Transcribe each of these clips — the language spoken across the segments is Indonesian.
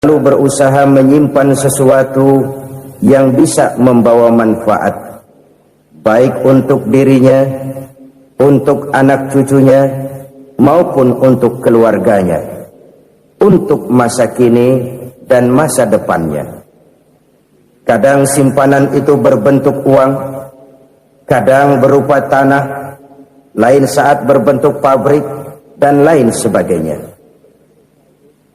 lalu berusaha menyimpan sesuatu yang bisa membawa manfaat, baik untuk dirinya, untuk anak cucunya, maupun untuk keluarganya, untuk masa kini dan masa depannya. Kadang simpanan itu berbentuk uang, kadang berupa tanah, lain saat berbentuk pabrik, dan lain sebagainya.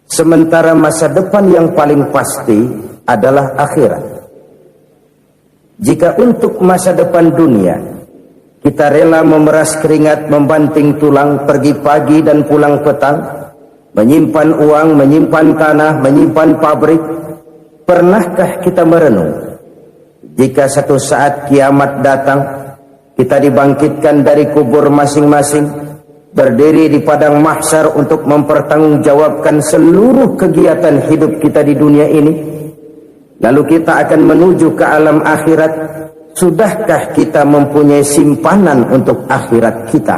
Sementara masa depan yang paling pasti adalah akhirat. Jika untuk masa depan dunia kita rela memeras keringat, membanting tulang, pergi pagi dan pulang petang, menyimpan uang, menyimpan tanah, menyimpan pabrik, pernahkah kita merenung jika satu saat kiamat datang, kita dibangkitkan dari kubur masing-masing, berdiri di padang mahsyar untuk mempertanggungjawabkan seluruh kegiatan hidup kita di dunia ini, lalu kita akan menuju ke alam akhirat. Sudahkah kita mempunyai simpanan untuk akhirat kita?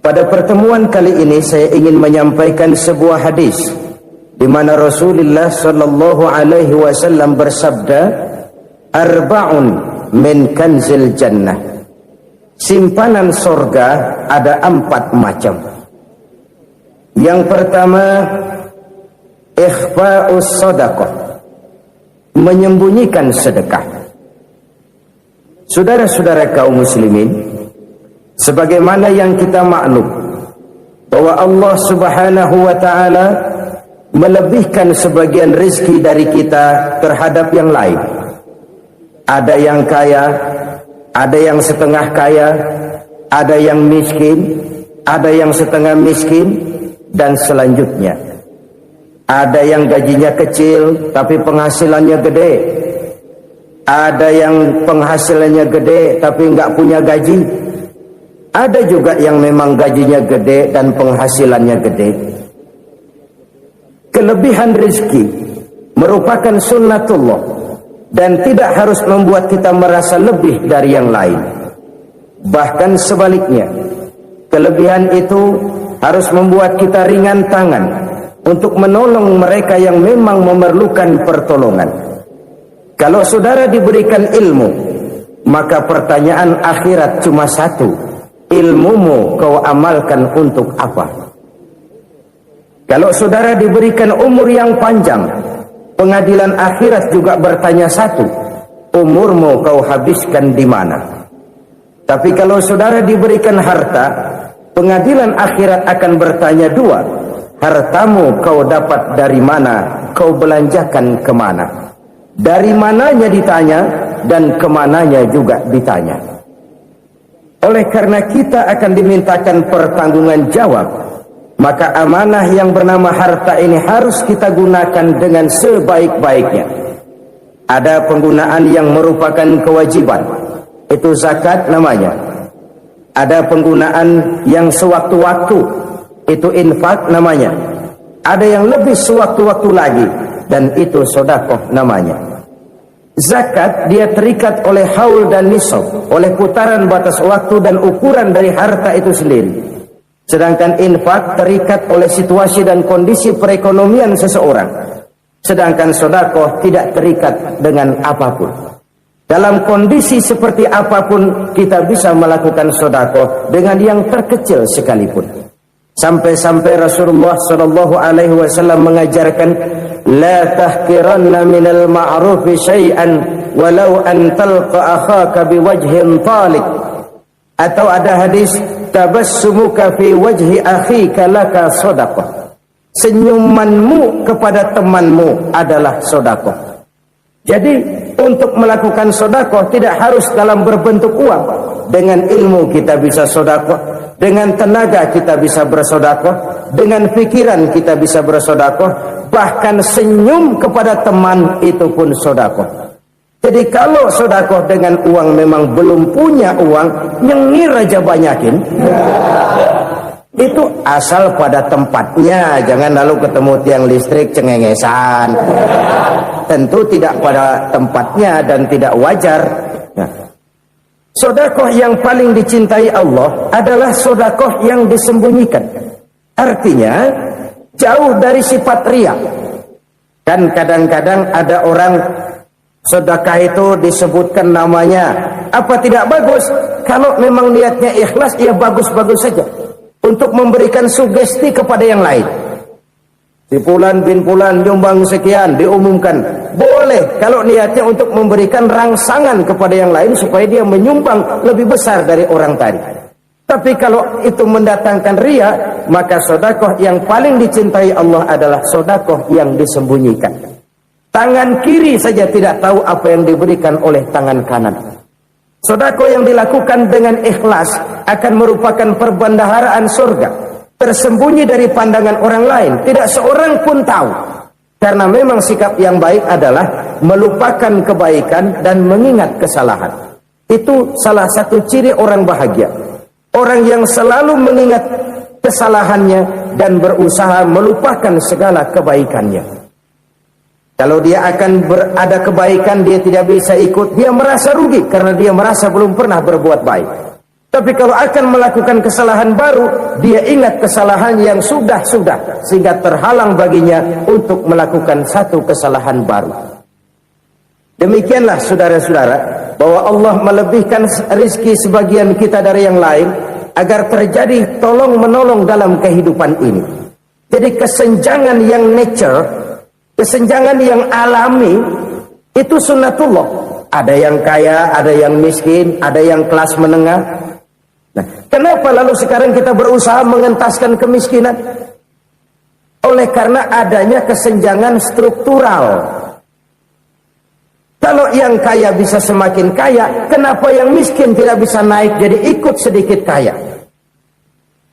Pada pertemuan kali ini saya ingin menyampaikan sebuah hadis di mana Rasulullah sallallahu alaihi wasallam bersabda, "Arba'un min kanzil jannah." Simpanan sorga ada 4 macam. Yang pertama, ikhfa'us sadaqah, menyembunyikan sedekah. Saudara-saudara kaum muslimin, sebagaimana yang kita maklum bahwa Allah Subhanahu wa taala melebihkan sebagian rezeki dari kita terhadap yang lain. Ada yang kaya, ada yang setengah kaya, ada yang miskin, ada yang setengah miskin, dan selanjutnya. Ada yang gajinya kecil tapi penghasilannya gede. Ada yang penghasilannya gede tapi nggak punya gaji. Ada juga yang memang gajinya gede dan penghasilannya gede. Kelebihan rezeki merupakan sunnatullah dan tidak harus membuat kita merasa lebih dari yang lain. Bahkan sebaliknya, kelebihan itu harus membuat kita ringan tangan untuk menolong mereka yang memang memerlukan pertolongan. Kalau saudara diberikan ilmu, maka pertanyaan akhirat cuma satu: ilmumu kau amalkan untuk apa? Kalau saudara diberikan umur yang panjang, pengadilan akhirat juga bertanya satu: umurmu kau habiskan di mana? Tapi kalau saudara diberikan harta, pengadilan akhirat akan bertanya 2: hartamu kau dapat dari mana? Kau belanjakan kemana? Dari mananya ditanya, dan kemananya juga ditanya. Oleh karena kita akan dimintakan pertanggungan jawab, maka amanah yang bernama harta ini harus kita gunakan dengan sebaik-baiknya. Ada penggunaan yang merupakan kewajiban, itu zakat namanya. Ada penggunaan yang sewaktu-waktu, itu infak namanya. Ada yang lebih sewaktu-waktu lagi, dan itu sedekah namanya. Zakat dia terikat oleh haul dan nisab, oleh putaran batas waktu dan ukuran dari harta itu sendiri. Sedangkan infak terikat oleh situasi dan kondisi perekonomian seseorang. Sedangkan sedekah tidak terikat dengan apapun. Dalam kondisi seperti apapun kita bisa melakukan sedekah dengan yang terkecil sekalipun. Sampai-sampai Rasulullah sallallahu alaihi wasallam mengajarkan, la tahqiranna minal ma'rufi syai'an walau an talqa akhaka biwajhin talik. Atau ada hadis, tabassumuka fi wajhi akhika laka sedekah. Senyumanmu kepada temanmu adalah sedekah. Jadi untuk melakukan sedekah tidak harus dalam berbentuk uang. Dengan ilmu kita bisa sedekah, dengan tenaga kita bisa bersedekah, dengan pikiran kita bisa bersedekah, bahkan senyum kepada teman itu pun sedekah. Jadi kalau sedekah dengan uang memang belum punya uang, nyengir aja banyakin. Itu asal pada tempatnya, jangan lalu ketemu tiang listrik cengengesan. Tentu tidak pada tempatnya dan tidak wajar. Nah, sedekah yang paling dicintai Allah adalah sedekah yang disembunyikan. Artinya jauh dari sifat riya. Kan kadang-kadang ada orang sedekah itu disebutkan namanya. Apa tidak bagus? Kalau memang niatnya ikhlas, ya bagus-bagus saja. Untuk memberikan sugesti kepada yang lain. Si Fulan bin Fulan nyumbang sekian, diumumkan. Boleh kalau niatnya untuk memberikan rangsangan kepada yang lain supaya dia menyumbang lebih besar dari orang tadi. Tapi kalau itu mendatangkan ria, maka sedekah yang paling dicintai Allah adalah sedekah yang disembunyikan. Tangan kiri saja tidak tahu apa yang diberikan oleh tangan kanan. Sedekah yang dilakukan dengan ikhlas akan merupakan perbendaharaan surga, tersembunyi dari pandangan orang lain, tidak seorang pun tahu. Karena memang sikap yang baik adalah melupakan kebaikan dan mengingat kesalahan. Itu salah satu ciri orang bahagia. Orang yang selalu mengingat kesalahannya dan berusaha melupakan segala kebaikannya. Kalau dia akan ada kebaikan, dia tidak bisa ikut, dia merasa rugi karena dia merasa belum pernah berbuat baik. Tapi kalau akan melakukan kesalahan baru, dia ingat kesalahan yang sudah-sudah, sehingga terhalang baginya untuk melakukan satu kesalahan baru. Demikianlah saudara-saudara, bahwa Allah melebihkan rizki sebagian kita dari yang lain, agar terjadi tolong-menolong dalam kehidupan ini. Jadi kesenjangan yang nature, kesenjangan yang alami, itu sunnatullah. Ada yang kaya, ada yang miskin, ada yang kelas menengah. Nah, kenapa lalu sekarang kita berusaha mengentaskan kemiskinan? Oleh karena adanya kesenjangan struktural. Kalau yang kaya bisa semakin kaya, kenapa yang miskin tidak bisa naik jadi ikut sedikit kaya?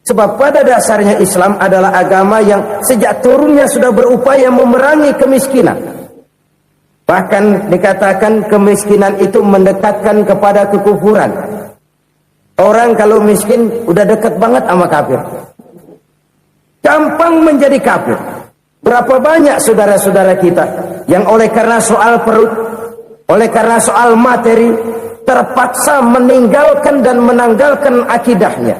Sebab pada dasarnya Islam adalah agama yang sejak turunnya sudah berupaya memerangi kemiskinan. Bahkan dikatakan kemiskinan itu mendekatkan kepada kekufuran. Orang kalau miskin udah dekat banget sama kafir. Gampang menjadi kafir. Berapa banyak saudara-saudara kita yang oleh karena soal perut, oleh karena soal materi, terpaksa meninggalkan dan menanggalkan akidahnya,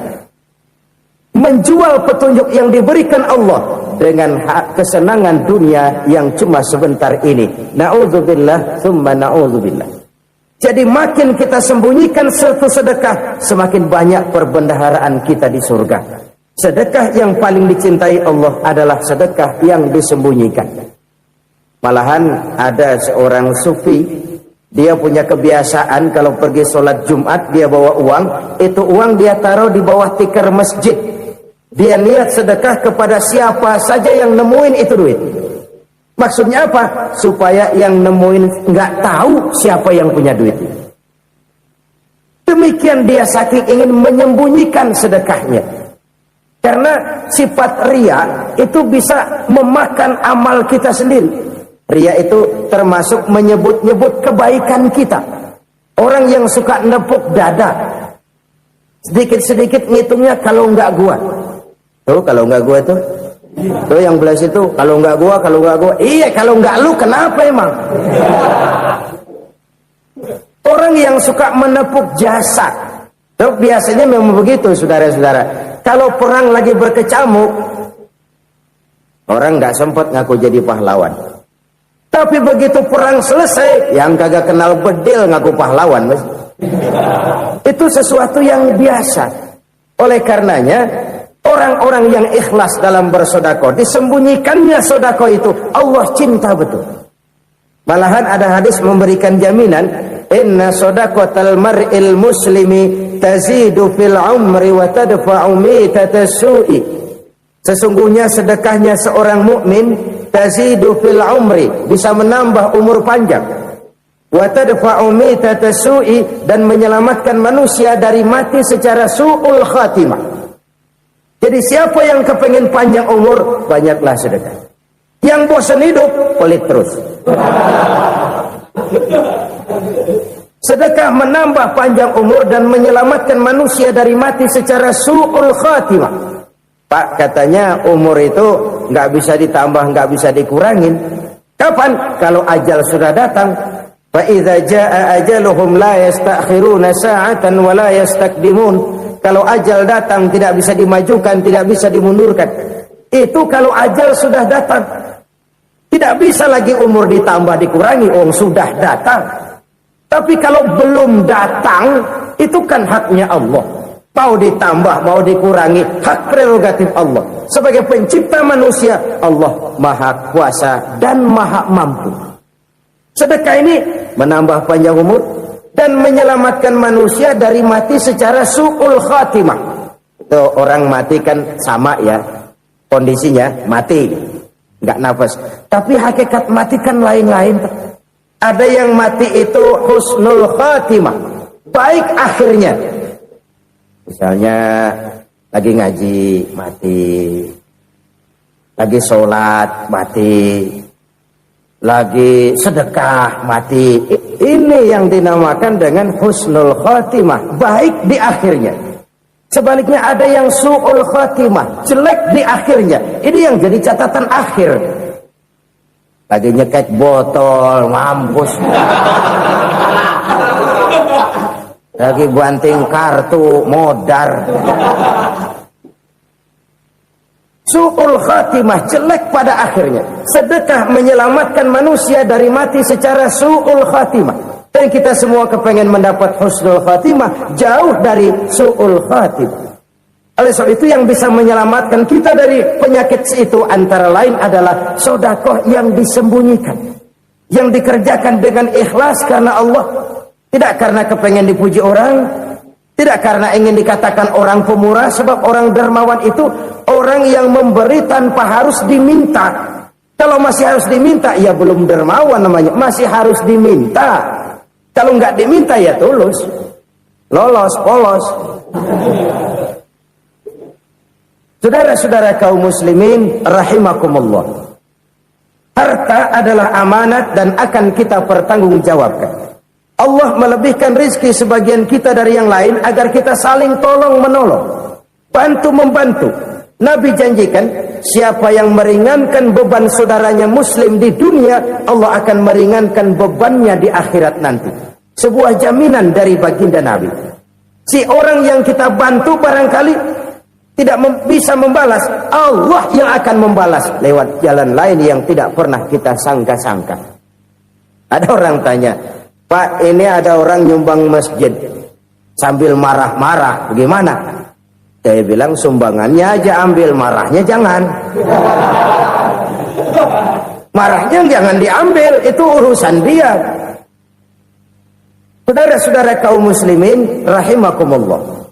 menjual petunjuk yang diberikan Allah dengan kesenangan dunia yang cuma sebentar ini. Na'udzubillah, thumma na'udzubillah. Jadi makin kita sembunyikan satu sedekah, semakin banyak perbendaharaan kita di surga. Sedekah yang paling dicintai Allah adalah sedekah yang disembunyikan. Malahan ada seorang sufi, dia punya kebiasaan kalau pergi sholat Jumat, dia bawa uang, itu uang dia taruh di bawah tikar masjid. Dia niat sedekah kepada siapa saja yang nemuin itu duit. Maksudnya apa? Supaya yang nemuin nggak tahu siapa yang punya duit. Demikian dia saking ingin menyembunyikan sedekahnya. Karena sifat ria itu bisa memakan amal kita sendiri. Ria itu termasuk menyebut-nyebut kebaikan kita. Orang yang suka nepuk dada, sedikit-sedikit ngitungnya kalau nggak gua. Tuh kalau nggak gua tuh yang belah situ, kalau nggak gua, kalau nggak gua. Iya, kalau nggak lu kenapa emang? Orang yang suka menepuk jasad, tuh biasanya memang begitu, saudara-saudara. Kalau perang lagi berkecamuk, orang nggak sempat ngaku jadi pahlawan. Tapi begitu perang selesai, yang kagak kenal bedil ngaku pahlawan, mas. Itu sesuatu yang biasa. Oleh karenanya, orang-orang yang ikhlas dalam bersedekah, disembunyikannya sedekah itu, Allah cinta betul. Malahan ada hadis memberikan jaminan, inna sedaqatal mar'il muslimi tazidu fil umri wa tadfa'u mitatas su'i. Sesungguhnya sedekahnya seorang mukmin tazidu fil umri, bisa menambah umur panjang, wa tadfa'u mitatas su'i, dan menyelamatkan manusia dari mati secara su'ul khatimah. Jadi siapa yang kepengen panjang umur, banyaklah sedekah. Yang bosan hidup, pelit terus. Sedekah menambah panjang umur dan menyelamatkan manusia dari mati secara su'ul khatimah. Pak, katanya umur itu nggak bisa ditambah, nggak bisa dikurangin. Kapan? Kalau ajal sudah datang. Fa idza jaa ajaluhum la yastakhiruna sa'atan wa la yastakdimun. Kalau ajal datang tidak bisa dimajukan, tidak bisa dimundurkan. Itu kalau ajal sudah datang. Tidak Tidak bisa lagi umur ditambah dikurangi, sudah datang. Tapi kalau belum datang, itu kan haknya Allah. Mau ditambah, mau dikurangi, hak prerogatif Allah. Sebagai pencipta manusia, Allah maha kuasa dan maha mampu. Sedekah ini menambah panjang umur dan menyelamatkan manusia dari mati secara su'ul khatimah. Itu orang mati kan sama ya, kondisinya mati, nggak nafas. Tapi hakikat mati kan lain-lain. Ada yang mati itu husnul khatimah, baik akhirnya. Misalnya lagi ngaji mati, lagi sholat mati, lagi sedekah mati. Ini yang dinamakan dengan husnul khatimah, baik di akhirnya. Sebaliknya ada yang su'ul khatimah, jelek di akhirnya. Ini yang jadi catatan akhir. Lagi nyekek botol, mampus. Lagi banting kartu, modar. Su'ul khatimah, jelek pada akhirnya. Sedekah menyelamatkan manusia dari mati secara su'ul khatimah. Dan kita semua kepengen mendapat husnul khatimah, jauh dari su'ul khatimah. Oleh sebab itu yang bisa menyelamatkan kita dari penyakit itu antara lain adalah sedekah yang disembunyikan, yang dikerjakan dengan ikhlas karena Allah, tidak karena kepengen dipuji orang, tidak karena ingin dikatakan orang pemurah. Sebab orang dermawan itu orang yang memberi tanpa harus diminta. Kalau masih harus diminta, ya belum dermawan namanya, masih harus diminta. Kalau nggak diminta ya tulus, lolos, polos. Saudara-saudara kaum muslimin rahimakumullah, harta adalah amanat dan akan kita pertanggungjawabkan. Allah melebihkan rizki sebagian kita dari yang lain agar kita saling tolong menolong, bantu membantu. Nabi janjikan, siapa yang meringankan beban saudaranya muslim di dunia, Allah akan meringankan bebannya di akhirat nanti. Sebuah jaminan dari baginda Nabi. Si orang yang kita bantu barangkali tidak bisa membalas, Allah yang akan membalas lewat jalan lain yang tidak pernah kita sangka-sangka. Ada orang tanya, Pak, ini ada orang nyumbang masjid sambil marah-marah, bagaimana? Saya bilang sumbangannya aja ambil, marahnya jangan. Marahnya jangan diambil, itu urusan dia. Saudara-saudara kaum muslimin rahimakumullah,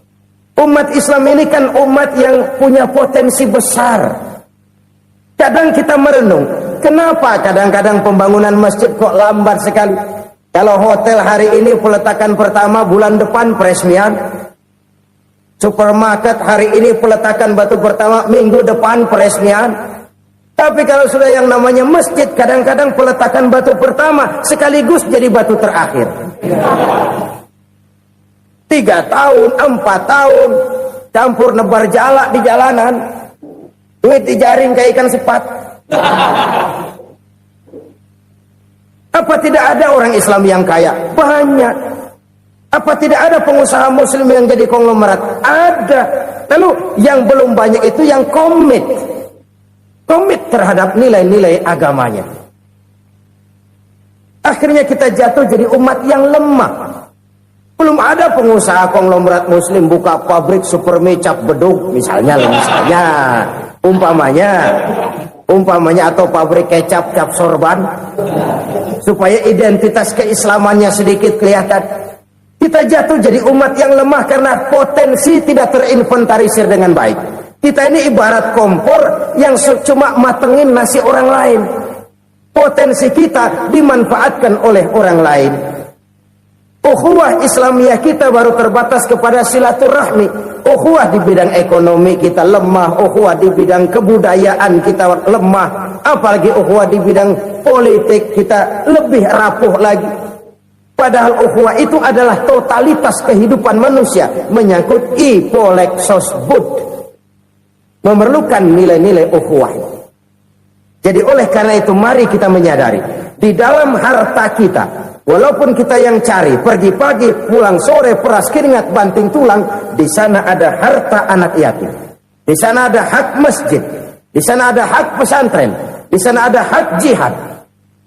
umat Islam ini kan umat yang punya potensi besar. Kadang kita merenung, kenapa kadang-kadang pembangunan masjid kok lambat sekali? Kalau hotel hari ini peletakan pertama, bulan depan peresmian. Supermarket hari ini peletakan batu pertama, minggu depan peresmian. Tapi kalau sudah yang namanya masjid, kadang-kadang peletakan batu pertama sekaligus jadi batu terakhir. 3 tahun, 4 tahun, campur nebar jalak di jalanan, duit dijaring kayak ikan sepat. Apa tidak ada orang Islam yang kaya? Banyak. Apa tidak ada pengusaha muslim yang jadi konglomerat? Ada. Lalu yang belum banyak itu yang komit terhadap nilai-nilai agamanya. Akhirnya kita jatuh jadi umat yang lemah. Belum ada pengusaha konglomerat muslim buka pabrik supermi cap beduk misalnya umpamanya atau pabrik kecap cap sorban supaya identitas keislamannya sedikit kelihatan. Kita jatuh jadi umat yang lemah karena potensi tidak terinventarisir dengan baik. Kita ini ibarat kompor yang cuma matengin nasi orang lain. Potensi kita dimanfaatkan oleh orang lain. Ukhuwah Islamiyah kita baru terbatas kepada silaturahmi. Ukhuwah di bidang ekonomi kita lemah, ukhuwah di bidang kebudayaan kita lemah, apalagi ukhuwah di bidang politik kita lebih rapuh lagi. Padahal ukhuwah itu adalah totalitas kehidupan manusia, menyangkut ipolexosbud, memerlukan nilai-nilai ukhuwah. Jadi oleh karena itu mari kita menyadari, di dalam harta kita, walaupun kita yang cari, pergi pagi, pulang sore, peras keringat, banting tulang, di sana ada harta anak yatim, di sana ada hak masjid, di sana ada hak pesantren, Di sana ada had jihad.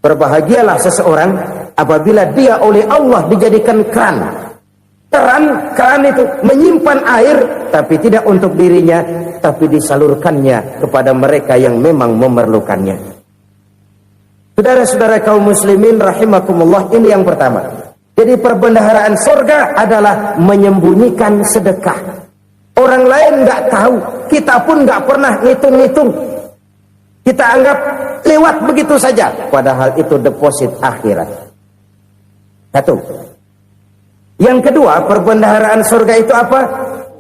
Berbahagialah seseorang apabila dia oleh Allah dijadikan keran. Keran itu menyimpan air, tapi tidak untuk dirinya, tapi disalurkannya kepada mereka yang memang memerlukannya. Saudara-saudara kaum muslimin rahimakumullah, ini yang pertama. Jadi perbendaharaan surga adalah menyembunyikan sedekah. Orang lain nggak tahu, kita pun nggak pernah ngitung-ngitung. Kita anggap lewat begitu saja, padahal itu deposit akhirat. Satu. Yang kedua, perbendaharaan surga itu apa?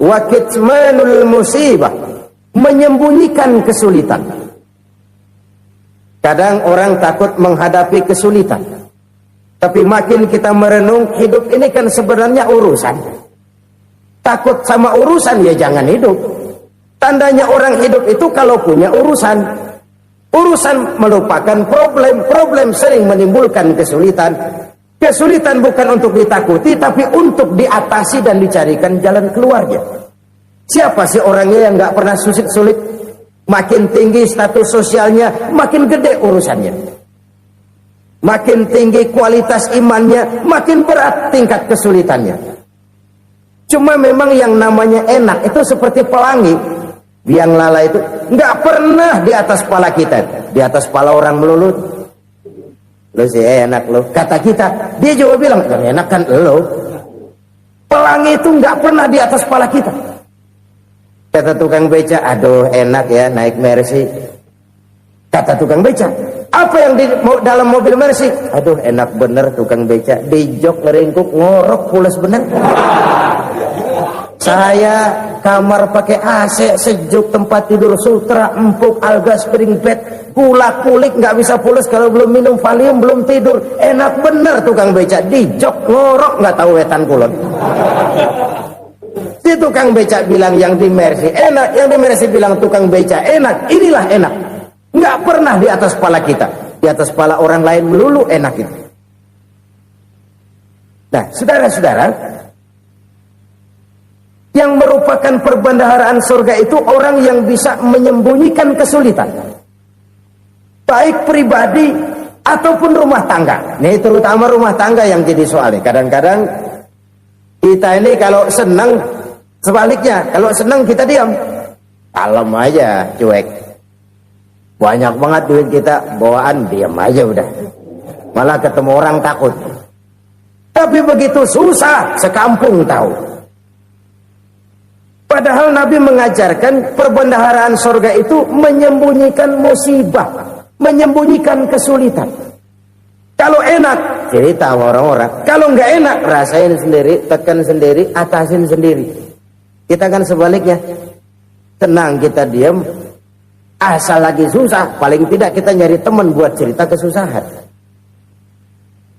Wa kitmanul musibah, menyembunyikan kesulitan. Kadang orang takut menghadapi kesulitan, tapi makin kita merenung, hidup ini kan sebenarnya urusan. Takut sama urusan, ya jangan hidup. Tandanya orang hidup itu kalau punya urusan. Urusan melupakan problem. Problem sering menimbulkan kesulitan. Kesulitan bukan untuk ditakuti, tapi untuk diatasi dan dicarikan jalan keluarnya. Siapa sih orangnya yang nggak pernah sulit-sulit? Makin tinggi status sosialnya, makin gede urusannya. Makin tinggi kualitas imannya, makin berat tingkat kesulitannya. Cuma memang yang namanya enak itu seperti pelangi. Biang lala itu nggak pernah di atas kepala kita, di atas kepala orang melulu. Lo sih enak lo, kata kita. Dia juga bilang yang enak kan lo. Pelangi itu nggak pernah di atas kepala kita. Kata tukang beca, aduh enak ya naik Mercy. Kata tukang beca, apa yang di dalam mobil Mercy? Aduh enak bener tukang beca, di jok ngeringkuk ngorok pulas bener. Saya kamar pakai AC, sejuk, tempat tidur sutra, empuk, alga, spring bed, kulak-kulik, nggak bisa pulas kalau belum minum Valium, belum tidur. Enak bener tukang beca, di jok ngorok nggak tahu wetan kulon. Si tukang beca bilang yang di Mercy enak, yang di Mercy bilang tukang beca enak. Inilah enak, nggak pernah di atas kepala kita, di atas kepala orang lain melulu enak itu. Nah, saudara-saudara, yang merupakan perbendaharaan surga itu orang yang bisa menyembunyikan kesulitan, baik pribadi ataupun rumah tangga. Ini terutama rumah tangga yang jadi soalnya. Kadang-kadang kita ini kalau senang, sebaliknya kalau senang kita diam, kalem aja, cuek. Banyak banget duit kita, bawaan diam aja udah. Malah ketemu orang takut. Tapi begitu susah, sekampung tahu. Padahal Nabi mengajarkan perbendaharaan surga itu menyembunyikan musibah, menyembunyikan kesulitan. Kalau enak, cerita sama orang-orang. Kalau nggak enak, rasain sendiri, tekan sendiri, atasin sendiri. Kita kan sebaliknya, tenang kita diam, asal lagi susah, paling tidak kita nyari teman buat cerita kesusahan.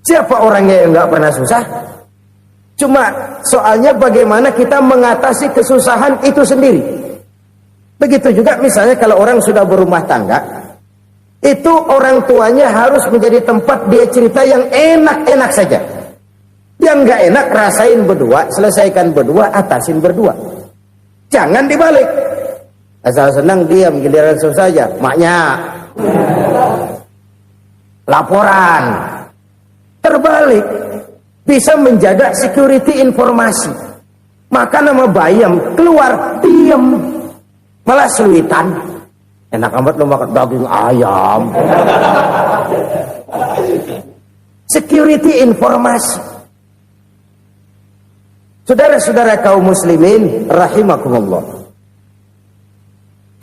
Siapa orangnya yang nggak pernah susah? Cuma soalnya bagaimana kita mengatasi kesusahan itu sendiri. Begitu juga misalnya kalau orang sudah berumah tangga, itu orang tuanya harus menjadi tempat dia cerita yang enak-enak saja. Yang nggak enak rasain berdua, selesaikan berdua, atasin berdua. Jangan dibalik. Asal senang diam, giliran susah saja. Maknya laporan. Terbalik. Bisa menjaga security informasi. Maka nama bayam keluar diam, malah sulitan. Enak amat lo makan daging ayam. Security informasi. Saudara-saudara kaum muslimin rahimakumullah,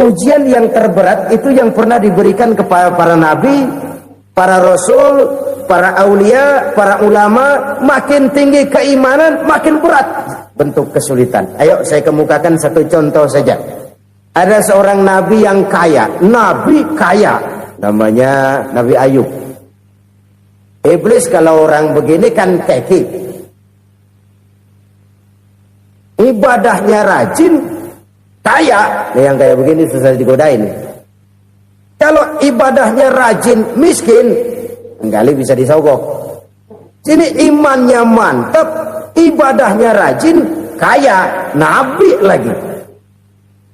ujian yang terberat itu yang pernah diberikan kepada para nabi, para rasul, para aulia, para ulama. Makin tinggi keimanan, makin berat bentuk kesulitan. Ayo saya kemukakan satu contoh saja. Ada seorang nabi yang kaya, nabi kaya, namanya Nabi Ayub. Iblis kalau orang begini kan keki, ibadahnya rajin, kaya. Yang kayak begini susah digodain. Kalau ibadahnya rajin, miskin, kali bisa disogok. Sini imannya mantap, ibadahnya rajin, kaya, nabi lagi.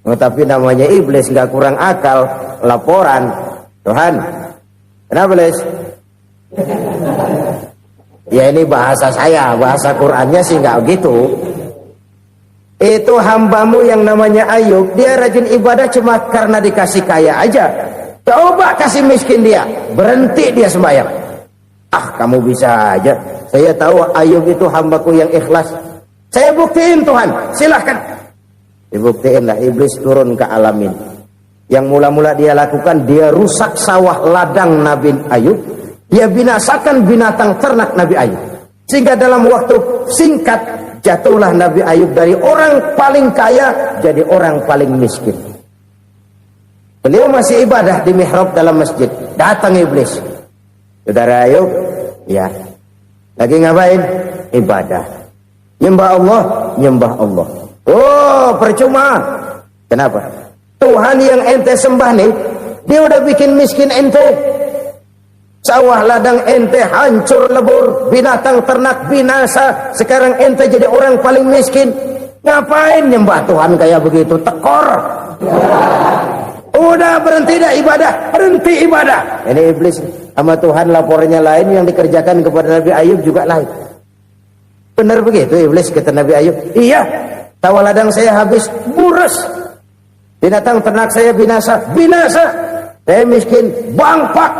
Oh, tapi namanya iblis, nggak kurang akal. Laporan, Tuhan, kenapa Les? Ya ini bahasa saya, bahasa Qur'annya sih nggak gitu. Itu hambamu yang namanya Ayub, dia rajin ibadah cuma karena dikasih kaya aja. Coba kasih miskin dia, berhenti dia sembahyang. Ah, kamu bisa aja. Saya tahu Ayub itu hambaku yang ikhlas. Saya buktiin Tuhan, silahkan. Dibuktiin lah, iblis turun ke alamin. Yang mula-mula dia lakukan, dia rusak sawah ladang Nabi Ayub. Dia binasakan binatang ternak Nabi Ayub. Sehingga dalam waktu singkat, jatuhlah Nabi Ayub dari orang paling kaya, jadi orang paling miskin. Beliau masih ibadah di mihrab dalam masjid. Datang iblis. Saudara Ayub, ya. Lagi ngapain? Ibadah. Nyembah Allah, nyembah Allah. Oh, percuma. Kenapa? Tuhan yang ente sembah nih, dia udah bikin miskin ente. Sawah ladang ente hancur lebur, binatang ternak binasa. Sekarang ente jadi orang paling miskin. Ngapain nyembah Tuhan kayak begitu? Tekor. Udah berhenti dah ibadah, berhenti ibadah. Ini iblis sama Tuhan lapornya lain, yang dikerjakan kepada Nabi Ayub juga lain. Benar begitu iblis kata Nabi Ayub? Iya, sawah ladang saya habis buras, binatang ternak saya binasa, binasa. Saya miskin, bangpak.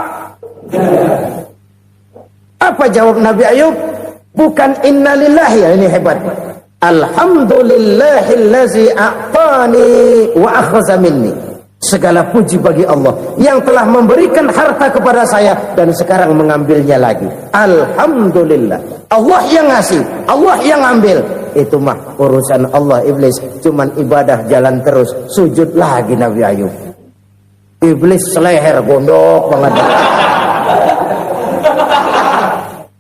Apa jawab Nabi Ayub? Bukan innalillahi, ya ini hebat. Alhamdulillahillazi a'tani wa akhadha minni. Segala puji bagi Allah yang telah memberikan harta kepada saya dan sekarang mengambilnya lagi. Alhamdulillah. Allah yang ngasih, Allah yang ambil. Itu mah urusan Allah. Iblis cuman ibadah jalan terus, sujud lagi Nabi Ayub. Iblis seleher gondok banget.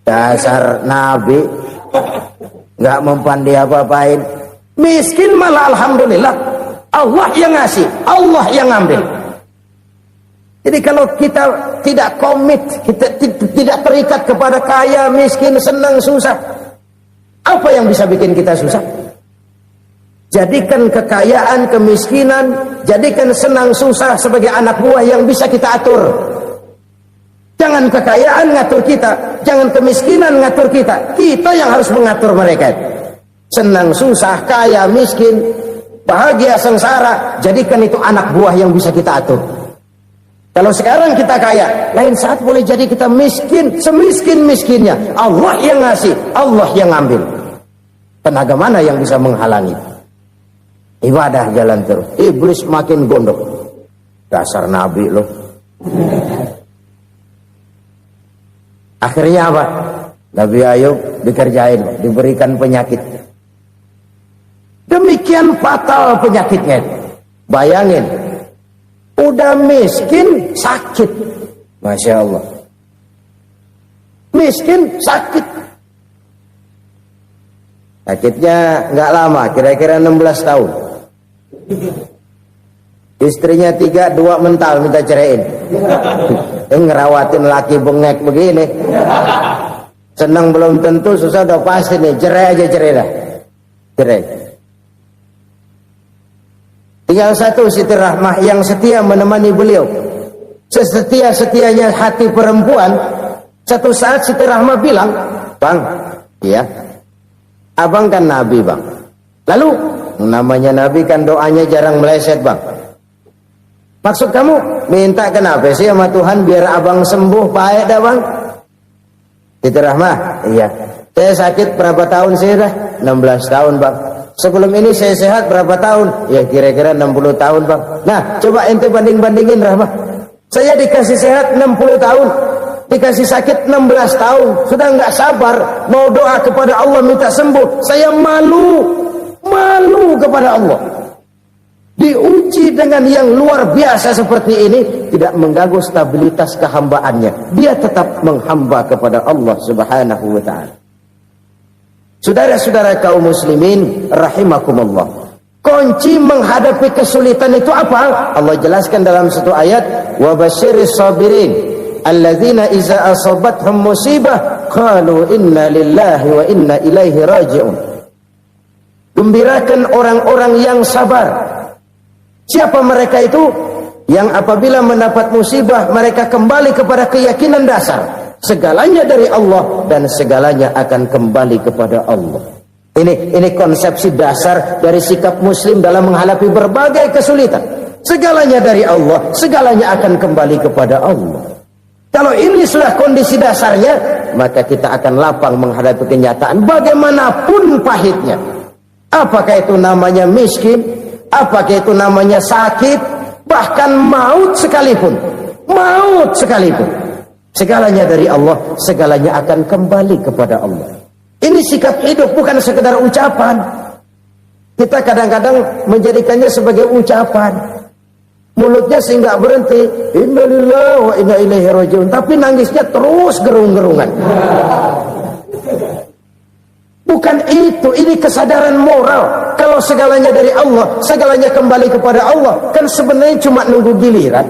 Dasar Nabi nggak mempan dia apa-apain. Miskin malah alhamdulillah. Allah yang ngasih, Allah yang ambil. Jadi kalau kita tidak komit, kita tidak terikat kepada kaya, miskin, senang, susah, apa yang bisa bikin kita susah? Jadikan kekayaan, kemiskinan, jadikan senang, susah sebagai anak buah yang bisa kita atur. Jangan kekayaan ngatur kita, jangan kemiskinan ngatur kita. Kita yang harus mengatur mereka. Senang, susah, kaya, miskin, bahagia, sengsara, jadikan itu anak buah yang bisa kita atur. Kalau sekarang kita kaya, lain saat boleh jadi kita miskin, semiskin-miskinnya. Allah yang ngasih, Allah yang ambil. Tenaga mana yang bisa menghalangi? Ibadah jalan terus. Iblis makin gondok. Dasar Nabi loh. Akhirnya apa? Nabi Ayub dikerjain, diberikan penyakit. Demikian fatal penyakitnya. Bayangin, udah miskin sakit. Masya Allah. Miskin sakit. Sakitnya nggak lama, kira-kira 16 tahun. Istrinya 3, 2 mental minta ceraiin. Ngerawatin laki bengek begini. Senang belum tentu, susah udah pasti nih. Cerai aja, cerai dah. Cerai. Tinggal satu Siti Rahmah yang setia menemani beliau. Sesetia-setianya hati perempuan. Satu saat Siti Rahmah bilang, "Bang, iya, abang kan Nabi, Bang. Lalu, namanya Nabi kan doanya jarang meleset, Bang. Maksud kamu minta kenapa sih sama Tuhan biar abang sembuh baik dah, Bang?" Siti Rahmah, "Iya. Saya sakit berapa tahun sih dah? 16 tahun, Bang. Sebelum ini saya sehat berapa tahun? Ya kira-kira 60 tahun, Bang. Nah, coba ente banding-bandingin, Rahmah. Saya dikasih sehat 60 tahun, dikasih sakit 16 tahun. Sudah nggak sabar mau doa kepada Allah minta sembuh. Saya malu kepada Allah. Diuji dengan yang luar biasa seperti ini, tidak mengganggu stabilitas kehambaannya. Dia tetap menghamba kepada Allah Subhanahu wa ta'ala. Saudara-saudara kaum muslimin rahimakumullah. Kunci menghadapi kesulitan itu apa? Allah jelaskan dalam satu ayat, wa basyiris sabirin alladzina iza asabathum musibah qalu inna lillahi wa inna ilaihi raji'un. Gembirakan orang-orang yang sabar. Siapa mereka itu? yang apabila mendapat musibah mereka kembali kepada keyakinan dasar segalanya dari Allah dan segalanya akan kembali kepada Allah. Ini konsepsi dasar dari sikap muslim dalam menghadapi berbagai kesulitan. Segalanya dari Allah, segalanya akan kembali kepada Allah. Kalau ini sudah kondisi dasarnya, maka kita akan lapang menghadapi kenyataan bagaimanapun pahitnya. Apakah itu namanya miskin, apakah itu namanya sakit, bahkan maut sekalipun. Maut sekalipun. Segalanya dari Allah, segalanya akan kembali kepada Allah. Ini sikap hidup, bukan sekedar ucapan. Kita kadang-kadang menjadikannya sebagai ucapan. Mulutnya sih nggak berhenti, innalillahi wa inna ilaihi rajiun, tapi nangisnya terus gerung-gerungan. Bukan itu, ini kesadaran moral. Kalau segalanya dari Allah, segalanya kembali kepada Allah, kan sebenarnya cuma nunggu giliran.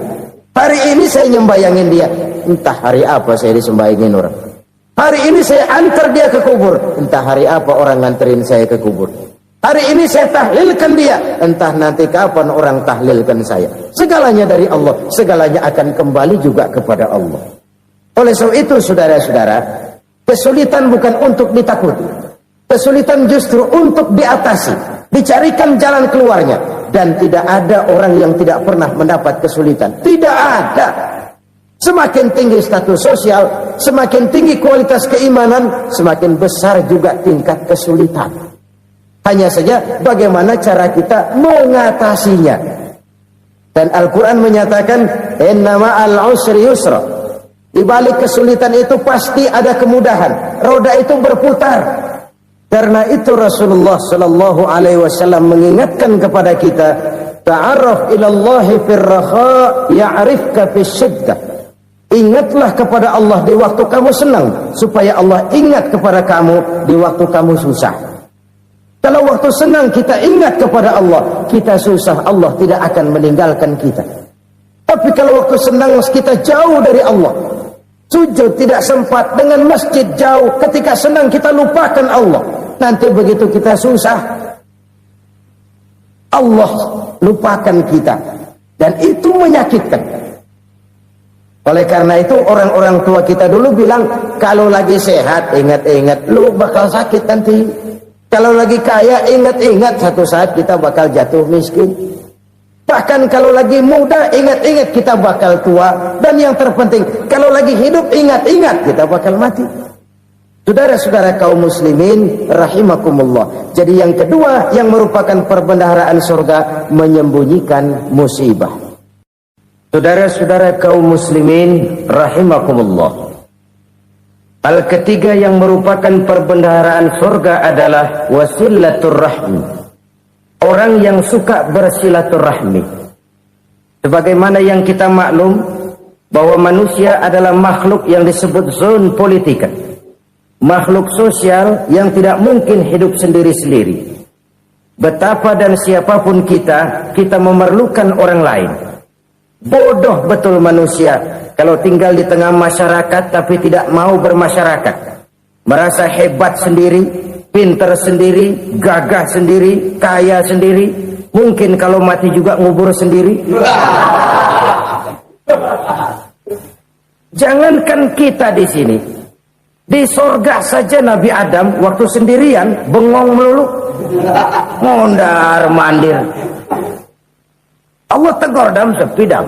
Hari ini saya nyembayangin dia, entah hari apa saya disembayangin orang. Hari ini saya antar dia ke kubur, entah hari apa orang nganterin saya ke kubur. Hari ini saya tahlilkan dia, entah nanti kapan orang tahlilkan saya. Segalanya dari Allah, segalanya akan kembali juga kepada Allah. Oleh sebab itu saudara-saudara, kesulitan bukan untuk ditakuti. Kesulitan justru untuk diatasi, dicarikan jalan keluarnya. Dan tidak ada orang yang tidak pernah mendapat kesulitan. Tidak ada. Semakin tinggi status sosial, semakin tinggi kualitas keimanan, semakin besar juga tingkat kesulitan. Hanya saja bagaimana cara kita mengatasinya. Dan Al-Quran menyatakan, innama al-usri yusra. Di balik kesulitan itu pasti ada kemudahan. Roda itu berputar. Karena itu Rasulullah Sallallahu Alaihi Wasallam mengingatkan kepada kita, ta'arraf ilallahi firraha ya'rifka fisyiddah. Ingatlah kepada Allah di waktu kamu senang, supaya Allah ingat kepada kamu di waktu kamu susah. Kalau waktu senang kita ingat kepada Allah, kita susah, Allah tidak akan meninggalkan kita. Tapi kalau waktu senang kita jauh dari Allah, sujud tidak sempat, dengan masjid jauh, ketika senang kita lupakan Allah. Nanti begitu kita susah, Allah lupakan kita. Dan itu menyakitkan. Oleh karena itu orang-orang tua kita dulu bilang, kalau lagi sehat ingat-ingat lu bakal sakit nanti. Kalau lagi kaya ingat-ingat satu saat kita bakal jatuh miskin. Bahkan kalau lagi muda ingat-ingat kita bakal tua. Dan yang terpenting kalau lagi hidup ingat-ingat kita bakal mati. Saudara-saudara kaum muslimin rahimakumullah. Jadi yang kedua yang merupakan perbendaharaan surga, menyembunyikan musibah. Saudara-saudara kaum muslimin rahimakumullah. Hal ketiga yang merupakan perbendaharaan surga adalah wasilatur rahmi. Orang yang suka bersilaturahmi. Sebagaimana yang kita maklum bahwa manusia adalah makhluk yang disebut zon politika. Makhluk sosial yang tidak mungkin hidup sendiri-sendiri. Betapa dan siapapun kita memerlukan orang lain. Bodoh betul manusia kalau tinggal di tengah masyarakat tapi tidak mau bermasyarakat. Merasa hebat sendiri, pintar sendiri, gagah sendiri, kaya sendiri. Mungkin kalau mati juga ngubur sendiri. Jangankan kita di sini, di sorga saja Nabi Adam waktu sendirian bengong melulu, mondar mandir. Allah tegur dam sepi dam.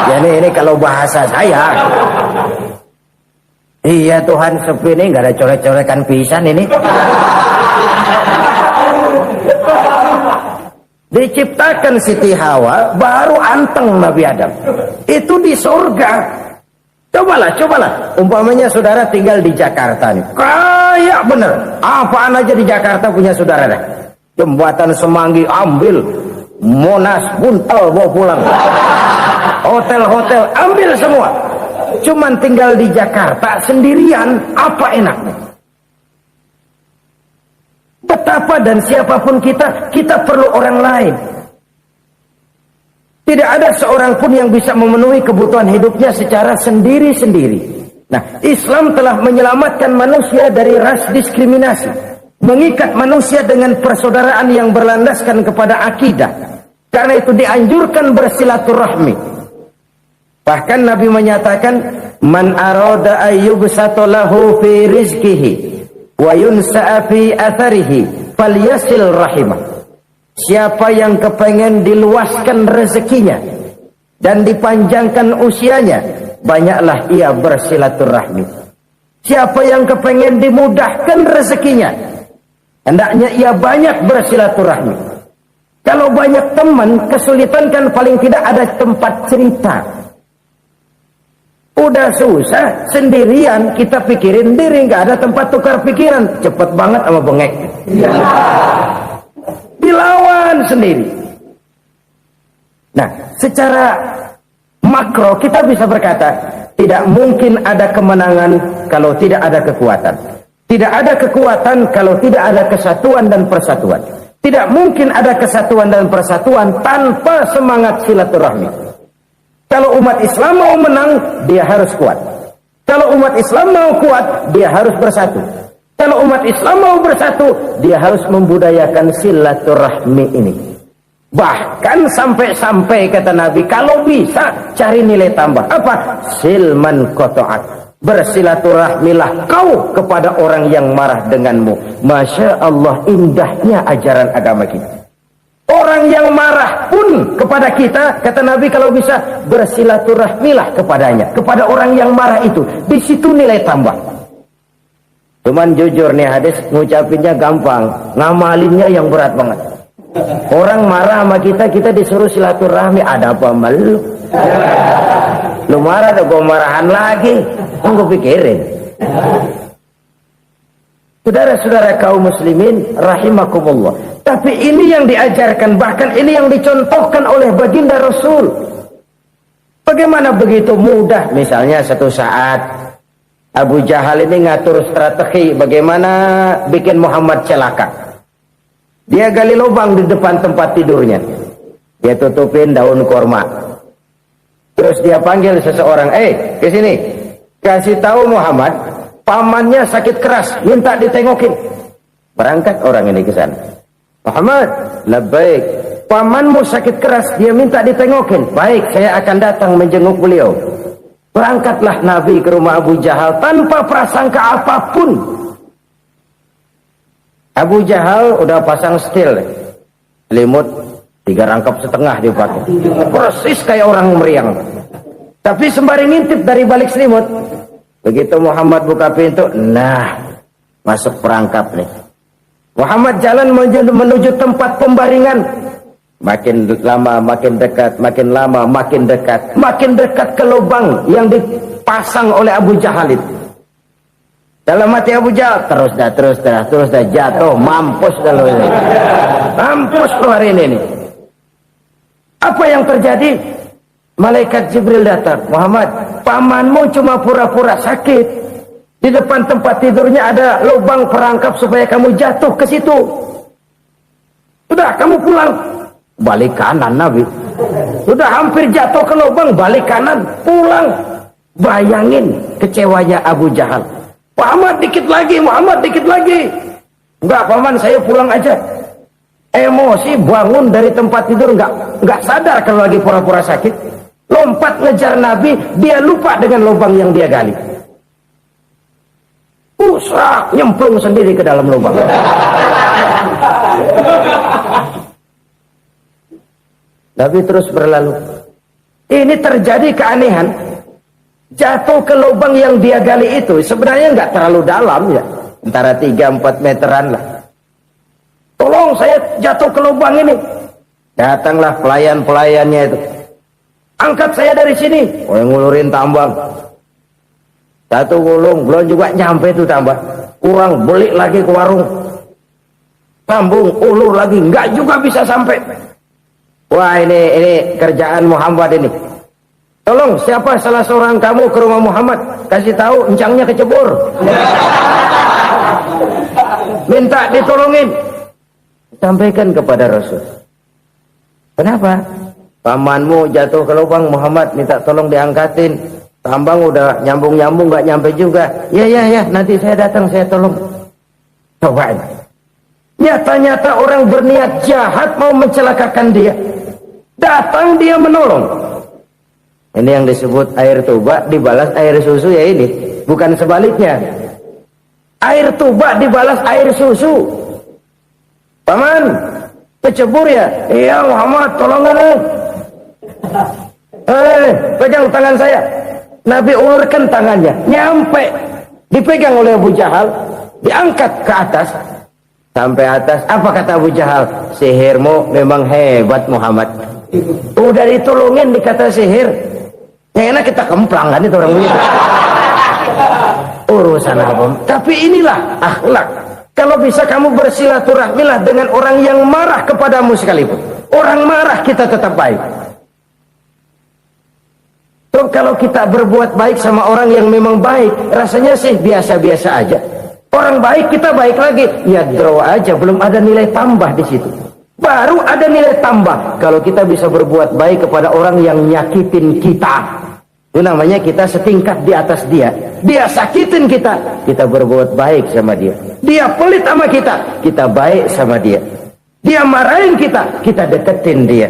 Jadi ini kalau bahasa saya, iya Tuhan sepi ini nggak ada coret-coretan pisan ini. Diciptakan Siti Hawa baru anteng Nabi Adam. Itu di surga. Cobalah. Umpamanya saudara tinggal di Jakarta nih. Kayak bener. Apaan aja di Jakarta punya saudara dah. Jembatan Semanggi ambil. Monas, Buntel bawa pulang. Hotel-hotel ambil semua. Cuman tinggal di Jakarta sendirian, apa enaknya? Betapa dan siapapun kita perlu orang lain. Tidak ada seorang pun yang bisa memenuhi kebutuhan hidupnya secara sendiri-sendiri. Nah, Islam telah menyelamatkan manusia dari ras diskriminasi. Mengikat manusia dengan persaudaraan yang berlandaskan kepada akidah. Karena itu dianjurkan bersilaturahmi. Bahkan Nabi menyatakan, man arada ayyubsata lahu fi rizqihi wa yunsa'a fi atharihi falyasil rahimah. Siapa yang kepengen diluaskan rezekinya dan dipanjangkan usianya, banyaklah ia bersilaturahmi. Siapa yang kepengen dimudahkan rezekinya, hendaknya ia banyak bersilaturahmi. Kalau banyak teman, kesulitan kan paling tidak ada tempat cerita. Udah susah, sendirian kita pikirin diri, nggak ada tempat tukar pikiran. Cepet banget sama bengek. Dilawan sendiri. Nah, secara makro kita bisa berkata, tidak mungkin ada kemenangan kalau tidak ada kekuatan. Tidak ada kekuatan kalau tidak ada kesatuan dan persatuan. Tidak mungkin ada kesatuan dan persatuan tanpa semangat silaturahmi. Kalau umat Islam mau menang, dia harus kuat. Kalau umat Islam mau kuat, dia harus bersatu. Kalau umat Islam mau bersatu, dia harus membudayakan silaturahmi ini. Bahkan sampai-sampai kata Nabi, kalau bisa cari nilai tambah. Apa? Silman qata'ak. Bersilaturahmilah kau kepada orang yang marah denganmu. Masya Allah, indahnya ajaran agama kita. Orang yang marah pun kepada kita, kata Nabi, kalau bisa bersilaturahmilah kepadanya, kepada orang yang marah itu. Di situ nilai tambah. Cuman jujur nih hadis, ngucapinnya gampang, ngamalinnya yang berat banget. Orang marah sama kita, kita disuruh silaturahmi, ada apa malu? Lu marah, ada gua marahan lagi. Gue pikirin. Saudara-saudara kaum muslimin rahimakumullah. Tapi ini yang diajarkan, bahkan ini yang dicontohkan oleh baginda Rasul. Bagaimana begitu mudah, misalnya satu saat Abu Jahal ini ngatur strategi bagaimana bikin Muhammad celaka. Dia gali lubang di depan tempat tidurnya. Dia tutupin daun kurma. Terus dia panggil seseorang, ke sini. Kasih tahu Muhammad, pamannya sakit keras, minta ditengokin. Berangkat orang ini ke sana. Muhammad, labbaik. Pamanmu sakit keras, dia minta ditengokin. Baik, saya akan datang menjenguk beliau. Berangkatlah Nabi ke rumah Abu Jahal tanpa prasangka apapun. Abu Jahal udah pasang setil, selimut 3 rangkap setengah dipakai, persis kayak orang meriang. Tapi sembari ngintip dari balik selimut. Begitu Muhammad buka pintu, nah masuk perangkap nih. Muhammad jalan menuju tempat pembaringan. Makin lama makin dekat, makin lama makin dekat, makin dekat ke lubang yang dipasang oleh Abu Jahal itu. Dalam hati Abu Jahal, terus dah jatuh, mampus dah lo ini. Mampus lo hari ini nih. Apa yang terjadi? Malaikat Jibril datang. Muhammad, pamanmu cuma pura-pura sakit. Di depan tempat tidurnya ada lubang perangkap supaya kamu jatuh ke situ. Sudah, kamu pulang. Balik kanan Nabi. Sudah hampir jatuh ke lubang, balik kanan, pulang. Bayangin kecewanya Abu Jahal. Muhammad dikit lagi. Enggak, paman, saya pulang aja. Emosi bangun dari tempat tidur, enggak sadar kalau lagi pura-pura sakit. Lompat ngejar Nabi, dia lupa dengan lubang yang dia gali. Usah nyemplung sendiri ke dalam lubang. Nabi terus berlalu. Ini terjadi keanehan. Jatuh ke lubang yang dia gali itu sebenarnya nggak terlalu dalam ya, antara 3-4 meteran lah. Tolong, saya jatuh ke lubang ini. Datanglah pelayan-pelayannya itu. Angkat saya dari sini. Oh, yang ngulurin tambang. Satu gulung, belum juga nyampe itu tambah. Kurang, beli lagi ke warung. Sambung, ulur lagi, nggak juga bisa sampai. Wah, ini kerjaan Muhammad ini. Tolong, siapa salah seorang kamu ke rumah Muhammad, kasih tahu encangnya kecebur. Minta ditolongin. Sampaikan kepada Rasul. Kenapa? Pamanmu jatuh ke lubang, Muhammad minta tolong diangkatin. Tambang udah nyambung-nyambung nggak nyampe juga. Ya, nanti saya datang, saya tolong. Cobain. Nyata-nyata orang berniat jahat mau mencelakakan dia. Datang dia menolong. Ini yang disebut air tuba dibalas air susu ya ini. Bukan sebaliknya. Air tuba dibalas air susu. Paman, kecebur ya? Iya Muhammad, tolonglah. Pegang tangan saya. Nabi ulurkan tangannya. Nyampe. Dipegang oleh Abu Jahal. Diangkat ke atas. Sampai atas. Apa kata Abu Jahal? Sihirmu memang hebat Muhammad. Udah ditolongin dikata sihir. Yang enak kita kemplang kan itu orang begitu. Urusan apa? Tapi inilah akhlak. Kalau bisa kamu bersilaturahmilah dengan orang yang marah kepadamu sekalipun. Orang marah kita tetap baik. So, kalau kita berbuat baik sama orang yang memang baik, rasanya sih biasa-biasa aja. Orang baik kita baik lagi, ya draw aja, belum ada nilai tambah di situ. Baru ada nilai tambah kalau kita bisa berbuat baik kepada orang yang nyakitin kita. Itu namanya kita setingkat di atas dia. Dia sakitin kita, kita berbuat baik sama dia. Dia pelit sama kita, kita baik sama dia. Dia marahin kita, kita deketin dia.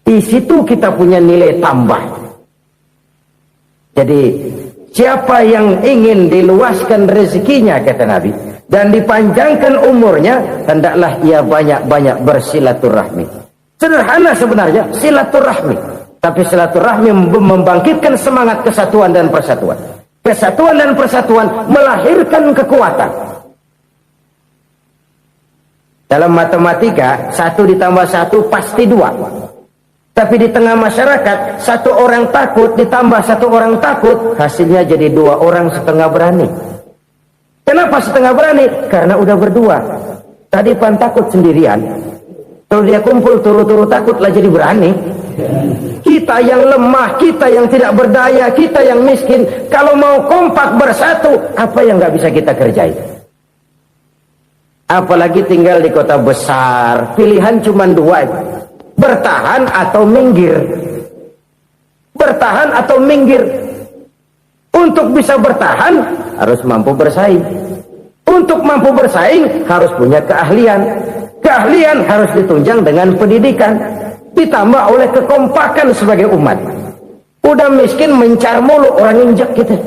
Di situ kita punya nilai tambah. Jadi siapa yang ingin diluaskan rezekinya kata Nabi dan dipanjangkan umurnya, hendaklah ia banyak-banyak bersilaturahmi. Sederhana sebenarnya silaturahmi, tapi silaturahmi membangkitkan semangat kesatuan dan persatuan. Kesatuan dan persatuan melahirkan kekuatan. Dalam matematika 1 ditambah 1 pasti 2. Tapi di tengah masyarakat, 1 orang takut ditambah 1 orang takut, hasilnya jadi 2 orang setengah berani. Kenapa setengah berani? Karena udah berdua. Tadi pan takut sendirian. Kalau dia kumpul turu-turu takutlah jadi berani. Kita yang lemah, kita yang tidak berdaya, kita yang miskin, kalau mau kompak bersatu, apa yang nggak bisa kita kerjain? Apalagi tinggal di kota besar, pilihan cuma 2. Bertahan atau minggir. Bertahan atau minggir. Untuk bisa bertahan harus mampu bersaing. Untuk mampu bersaing harus punya keahlian. Keahlian harus ditunjang dengan pendidikan, ditambah oleh kekompakan sebagai umat. Udah miskin mencar mulu, orang injak kita.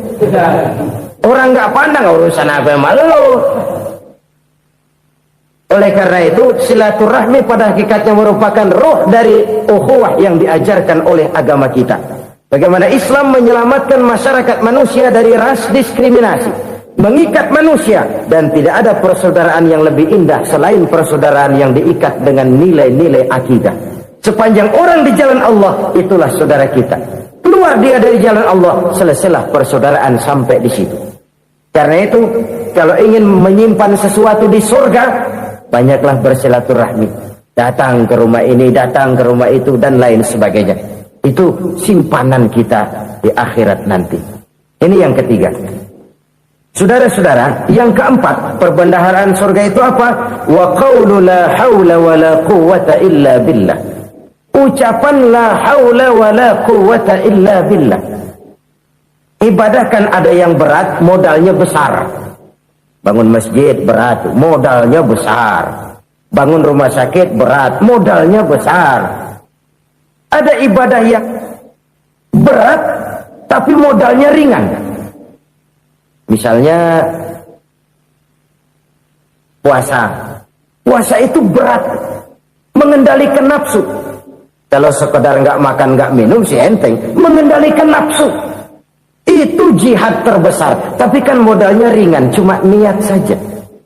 Orang nggak pandang urusan apa malu. Oleh karena itu, silaturahmi pada hakikatnya merupakan roh dari ukhuwah yang diajarkan oleh agama kita. Bagaimana Islam menyelamatkan masyarakat manusia dari ras diskriminasi, mengikat manusia, dan tidak ada persaudaraan yang lebih indah selain persaudaraan yang diikat dengan nilai-nilai akidah. Sepanjang orang di jalan Allah, itulah saudara kita. Keluar dia dari jalan Allah, selesailah persaudaraan sampai di situ. Karena itu, kalau ingin menyimpan sesuatu di surga, banyaklah bersilaturahmi. Datang ke rumah ini, datang ke rumah itu, dan lain sebagainya. Itu simpanan kita di akhirat nanti. Ini yang ketiga. Saudara-saudara, yang keempat, perbendaharaan surga itu apa? Wa qawlu la hawla wa la quwwata illa billah. Ucapan la hawla wa la quwwata illa billah. Ibadah kan ada yang berat, modalnya besar. Bangun masjid berat, modalnya besar. Bangun rumah sakit berat, modalnya besar. Ada ibadah yang berat, tapi modalnya ringan. Misalnya puasa. Puasa itu berat, mengendalikan nafsu. Kalau sekedar nggak makan nggak minum sih enteng, mengendalikan nafsu. Itu jihad terbesar, tapi kan modalnya ringan, cuma niat saja.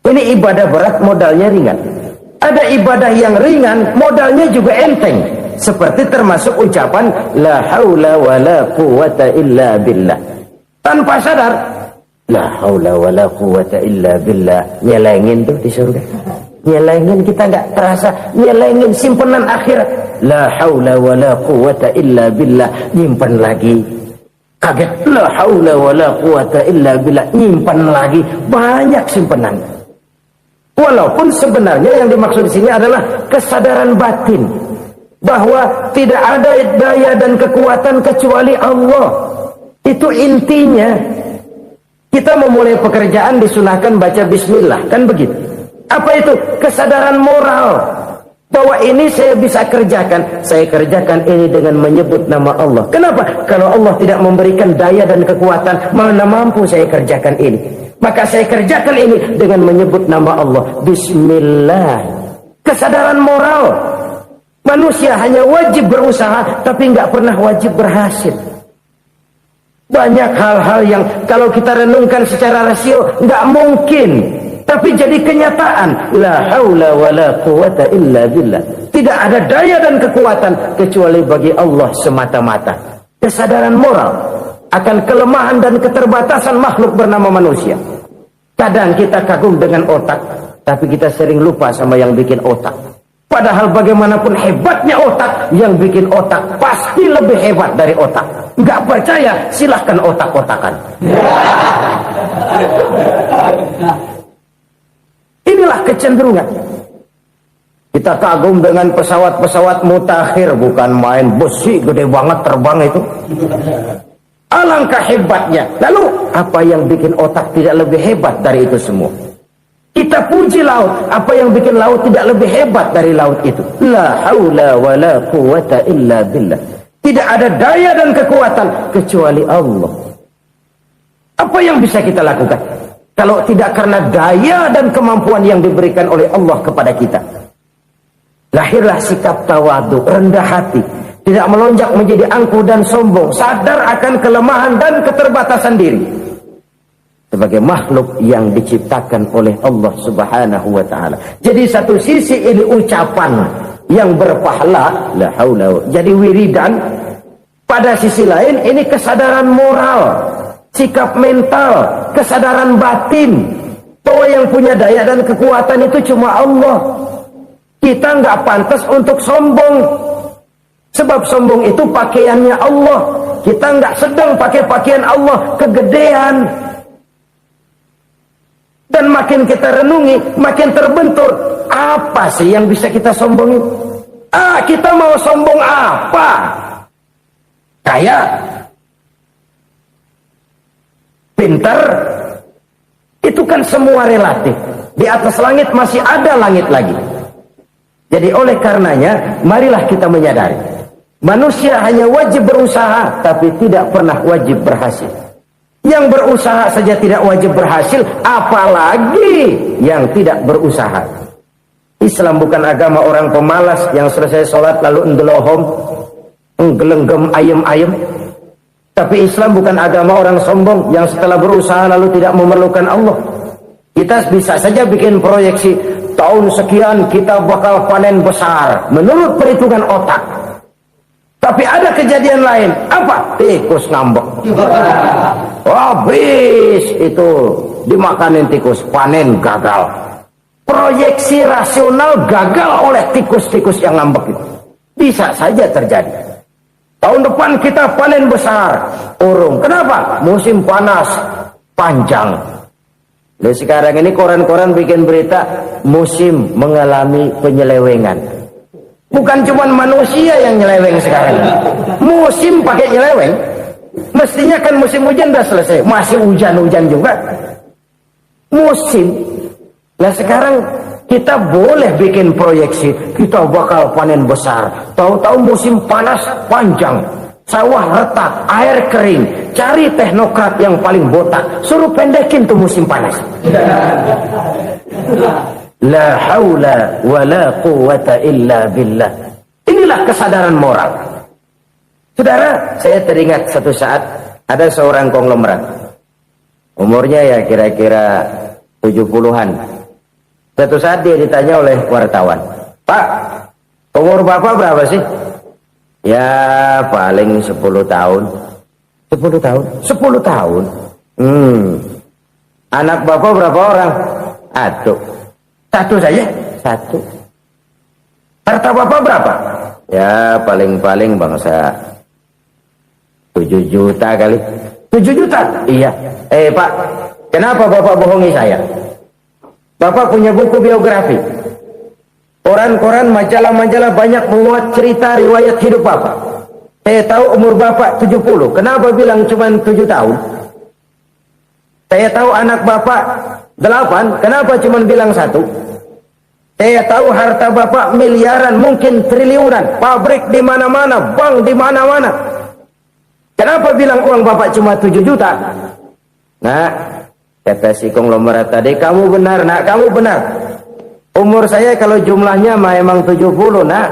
Ini ibadah berat, modalnya ringan. Ada ibadah yang ringan, modalnya juga enteng. Seperti termasuk ucapan la haula wa la quwwata illa billah. Tanpa sadar, la haula wa la quwwata illa billah. Nyelengin tuh di surga. Nyelengin, kita nggak terasa. Nyelengin simpenan akhirat. La haula wa la quwwata illa billah. Nyimpen lagi. Kaget, la haula wa la quwwata illa billah, nyimpan lagi, banyak simpenan. Walaupun sebenarnya yang dimaksud di sini adalah kesadaran batin bahwa tidak ada daya dan kekuatan kecuali Allah. Itu intinya. Kita memulai pekerjaan disunahkan baca bismillah, kan begitu. Apa itu? Kesadaran moral Bahwa ini saya bisa kerjakan. Saya kerjakan ini dengan menyebut nama Allah. Kenapa? Kalau Allah tidak memberikan daya dan kekuatan, mana mampu saya kerjakan ini. Maka saya kerjakan ini dengan menyebut nama Allah. Bismillah. Kesadaran moral. Manusia hanya wajib berusaha, tapi nggak pernah wajib berhasil. Banyak hal-hal yang kalau kita renungkan secara rasio nggak mungkin. Tapi jadi kenyataan. La haula wa la quwata illa billah. Tidak ada daya dan kekuatan kecuali bagi Allah semata-mata. Kesadaran moral akan kelemahan dan keterbatasan makhluk bernama manusia. Kadang kita kagum dengan otak, tapi kita sering lupa sama yang bikin otak. Padahal bagaimanapun hebatnya otak, yang bikin otak pasti lebih hebat dari otak. Nggak percaya, silahkan otak-otakan. Inilah kecenderungan. Kita kagum dengan pesawat-pesawat mutakhir, bukan main besi gede banget terbang itu. Alangkah hebatnya. Lalu apa yang bikin otak tidak lebih hebat dari itu semua? Kita puji laut, apa yang bikin laut tidak lebih hebat dari laut itu? La haula wa la quwata illa billah. Tidak ada daya dan kekuatan kecuali Allah. Apa yang bisa kita lakukan? Kalau tidak karena daya dan kemampuan yang diberikan oleh Allah kepada kita. Lahirlah sikap tawadu, rendah hati. Tidak melonjak menjadi angkuh dan sombong. Sadar akan kelemahan dan keterbatasan diri. Sebagai makhluk yang diciptakan oleh Allah subhanahu wa ta'ala. Jadi satu sisi ini ucapan yang berpahala. La haula. Jadi wiridan. Pada sisi lain ini kesadaran moral. Sikap mental, kesadaran batin, bahwa yang punya daya dan kekuatan itu cuma Allah. Kita nggak pantas untuk sombong, sebab sombong itu pakaiannya Allah. Kita nggak sedang pakai pakaian Allah, kegedean. Dan makin kita renungi, makin terbentur. Apa sih yang bisa kita sombongin? Kita mau sombong apa? Kaya, pintar, itu kan semua relatif. Di atas langit masih ada langit lagi. Jadi oleh karenanya, marilah kita menyadari. Manusia hanya wajib berusaha, tapi tidak pernah wajib berhasil. Yang berusaha saja tidak wajib berhasil, apalagi yang tidak berusaha. Islam bukan agama orang pemalas yang selesai sholat lalu ngelohom, nggelenggem ayem-ayem. Tapi Islam bukan agama orang sombong yang setelah berusaha lalu tidak memerlukan Allah. Kita bisa saja bikin proyeksi, tahun sekian kita bakal panen besar menurut perhitungan otak. Tapi ada kejadian lain. Apa? Tikus ngambek. Habis itu dimakanin tikus, panen gagal. Proyeksi rasional gagal oleh tikus-tikus yang ngambek itu. Bisa saja terjadi. Tahun depan kita panen besar, urung. Kenapa? Musim panas panjang. Lalu sekarang ini koran-koran bikin berita musim mengalami penyelewengan. Bukan cuma manusia yang nyeleweng sekarang. Musim pakai nyeleweng. Mestinya kan musim hujan udah selesai, masih hujan-hujan juga. Musim. Nah sekarang kita boleh bikin proyeksi, kita bakal panen besar. Tahu-tahu musim panas panjang, sawah retak, air kering. Cari teknokrat yang paling botak, suruh pendekin tuh musim panas. La haula wa la quwata illa billah. Inilah kesadaran moral. Saudara, saya teringat satu saat ada seorang konglomerat. Umurnya ya kira-kira 70-an. Satu saat dia ditanya oleh wartawan, "Pak, umur Bapak berapa sih?" "Ya paling 10 tahun." 10 tahun? 10 tahun? Anak Bapak berapa orang? Satu. Satu saja? Satu. Harta Bapak berapa? Ya paling-paling bangsa 7 juta kali. 7 juta? Iya. Pak, kenapa Bapak bohongi saya? Bapak punya buku biografi. Koran-koran, majalah-majalah banyak memuat cerita riwayat hidup Bapak. Saya tahu umur Bapak 70. Kenapa bilang cuma 7 tahun? Saya tahu anak Bapak 8. Kenapa cuma bilang 1? Saya tahu harta bapak miliaran, mungkin triliunan, pabrik di mana-mana, bank di mana-mana. Kenapa bilang uang bapak cuma 7 juta? Nah, kata si konglomerat tadi, kamu benar nak, kamu benar. Umur saya kalau jumlahnya memang 70 nak.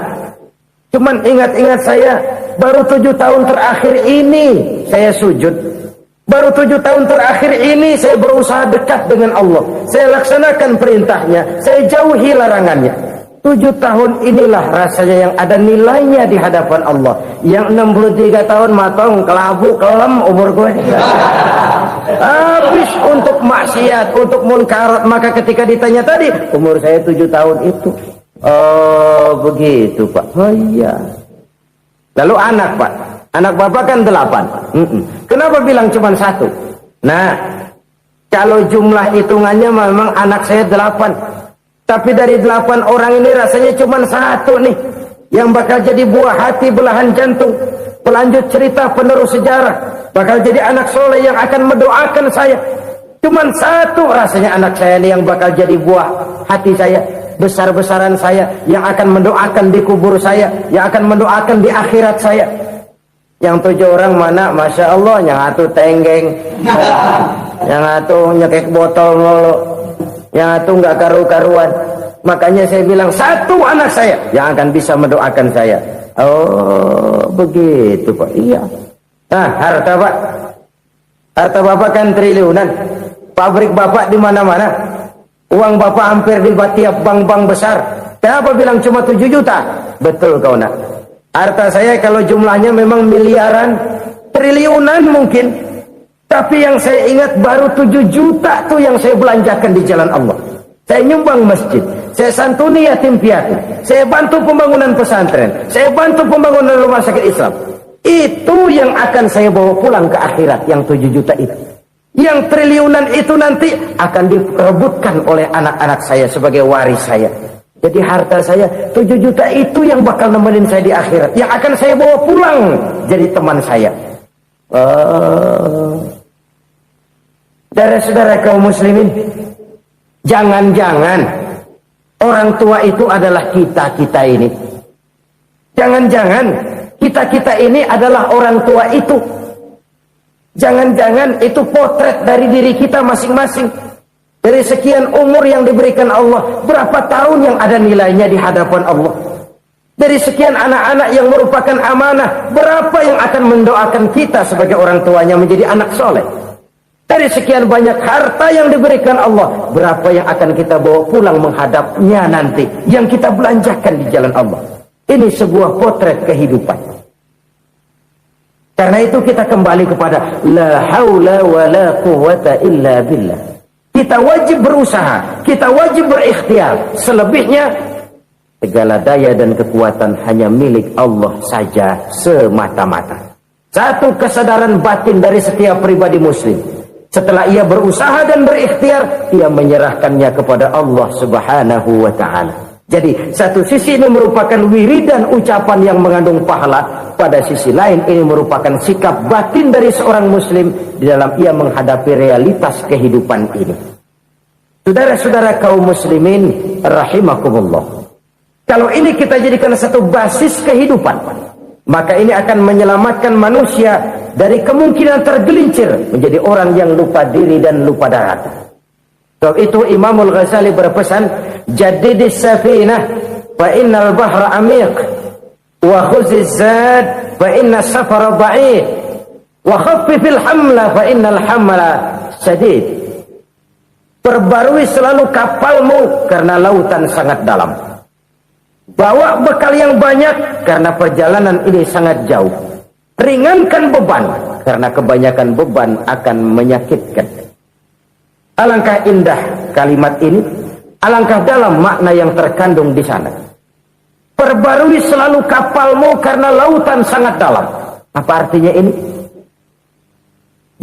Cuman ingat-ingat saya, baru 7 tahun terakhir ini saya sujud. Baru 7 tahun terakhir ini saya berusaha dekat dengan Allah. Saya laksanakan perintahnya, saya jauhi larangannya. 7 tahun inilah rasanya yang ada nilainya di hadapan Allah. Yang 63 tahun matong, kelabu, kelam umur gue. Habis untuk maksiat, untuk munkarat. Maka ketika ditanya tadi, umur saya 7 tahun itu. Oh begitu Pak. Oh iya. Lalu anak Pak, anak bapak kan 8. Kenapa bilang cuma 1? Nah, kalau jumlah hitungannya memang anak saya 8. Tapi dari 8 orang ini rasanya cuma 1 nih yang bakal jadi buah hati, belahan jantung, pelanjut cerita, penerus sejarah, bakal jadi anak soleh yang akan mendoakan saya. Cuma 1 rasanya anak saya ini yang bakal jadi buah hati saya, besar-besaran saya, yang akan mendoakan di kubur saya, yang akan mendoakan di akhirat saya. Yang 7 orang mana, Masya Allah, yang 1 tenggeng, yang 1 nyekek botol mulu, yang 1 nggak karu-karuan. Makanya saya bilang 1 anak saya yang akan bisa mendoakan saya. Oh begitu Pak. Iya. Nah, harta Pak, harta bapak kan triliunan, pabrik bapak di mana-mana, uang bapak hampir di tiap bank-bank besar. Kenapa bilang cuma 7 juta? Betul kau nak. Harta saya kalau jumlahnya memang miliaran, triliunan mungkin. Tapi yang saya ingat baru 7 juta tuh yang saya belanjakan di jalan Allah. Saya nyumbang masjid, saya santuni yatim piatu, saya bantu pembangunan pesantren, saya bantu pembangunan rumah sakit Islam. Itu yang akan saya bawa pulang ke akhirat, yang 7 juta itu. Yang triliunan itu nanti akan diperebutkan oleh anak-anak saya sebagai waris saya. Jadi harta saya 7 juta itu yang bakal nemenin saya di akhirat, yang akan saya bawa pulang jadi teman saya. Saudara-saudara kaum muslimin, jangan-jangan orang tua itu adalah kita-kita ini. Jangan-jangan kita-kita ini adalah orang tua itu. Jangan-jangan itu potret dari diri kita masing-masing. Dari sekian umur yang diberikan Allah, berapa tahun yang ada nilainya di hadapan Allah? Dari sekian anak-anak yang merupakan amanah, berapa yang akan mendoakan kita sebagai orang tuanya menjadi anak soleh? Dari sekian banyak harta yang diberikan Allah, berapa yang akan kita bawa pulang menghadapnya nanti, yang kita belanjakan di jalan Allah? Ini sebuah potret kehidupan. Karena itu kita kembali kepada la haula wa la quwwata illa billah. Kita wajib berusaha, kita wajib berikhtiar. Selebihnya, segala daya dan kekuatan hanya milik Allah saja semata-mata. Satu kesadaran batin dari setiap pribadi muslim. Setelah ia berusaha dan berikhtiar, ia menyerahkannya kepada Allah Subhanahu wa ta'ala. Jadi, satu sisi ini merupakan wiridan ucapan yang mengandung pahala. Pada sisi lain, ini merupakan sikap batin dari seorang muslim di dalam ia menghadapi realitas kehidupan ini. Saudara-saudara kaum muslimin rahimakumullah. Kalau ini kita jadikan satu basis kehidupan, maka ini akan menyelamatkan manusia dari kemungkinan tergelincir menjadi orang yang lupa diri dan lupa darat. Sebab itu Imamul Ghazali berpesan, jadidis safinah fa innal bahra amiq, wa khuziz zad fa inna safara ba'id, wa khaffifil hamla fa innal hamla sadid. Perbarui selalu kapalmu karena lautan sangat dalam. Bawa bekal yang banyak karena perjalanan ini sangat jauh. Ringankan beban karena kebanyakan beban akan menyakitkan. Alangkah indah kalimat ini, alangkah dalam makna yang terkandung di sana. Perbarui selalu kapalmu karena lautan sangat dalam. Apa artinya ini?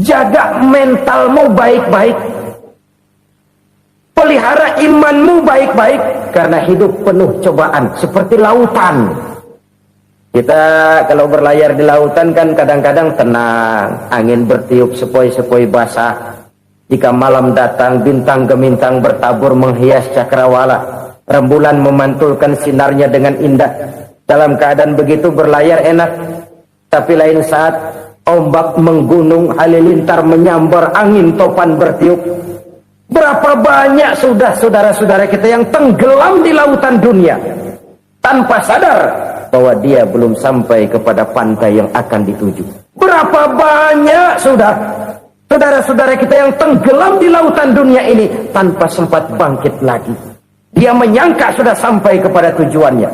Jaga mentalmu baik-baik. Pelihara imanmu baik-baik karena hidup penuh cobaan seperti lautan. Kita kalau berlayar di lautan kan kadang-kadang tenang, angin bertiup sepoi-sepoi basah. Jika malam datang, bintang gemintang bertabur menghias cakrawala. Rembulan memantulkan sinarnya dengan indah. Dalam keadaan begitu berlayar enak. Tapi lain saat ombak menggunung, halilintar menyambar, angin topan bertiup. Berapa banyak sudah saudara-saudara kita yang tenggelam di lautan dunia tanpa sadar bahwa dia belum sampai kepada pantai yang akan dituju. Berapa banyak sudah saudara-saudara kita yang tenggelam di lautan dunia ini tanpa sempat bangkit lagi. Dia menyangka sudah sampai kepada tujuannya.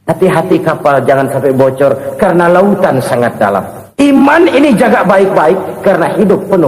Hati-hati kapal jangan sampai bocor karena lautan sangat dalam. Iman ini jaga baik-baik karena hidup penuh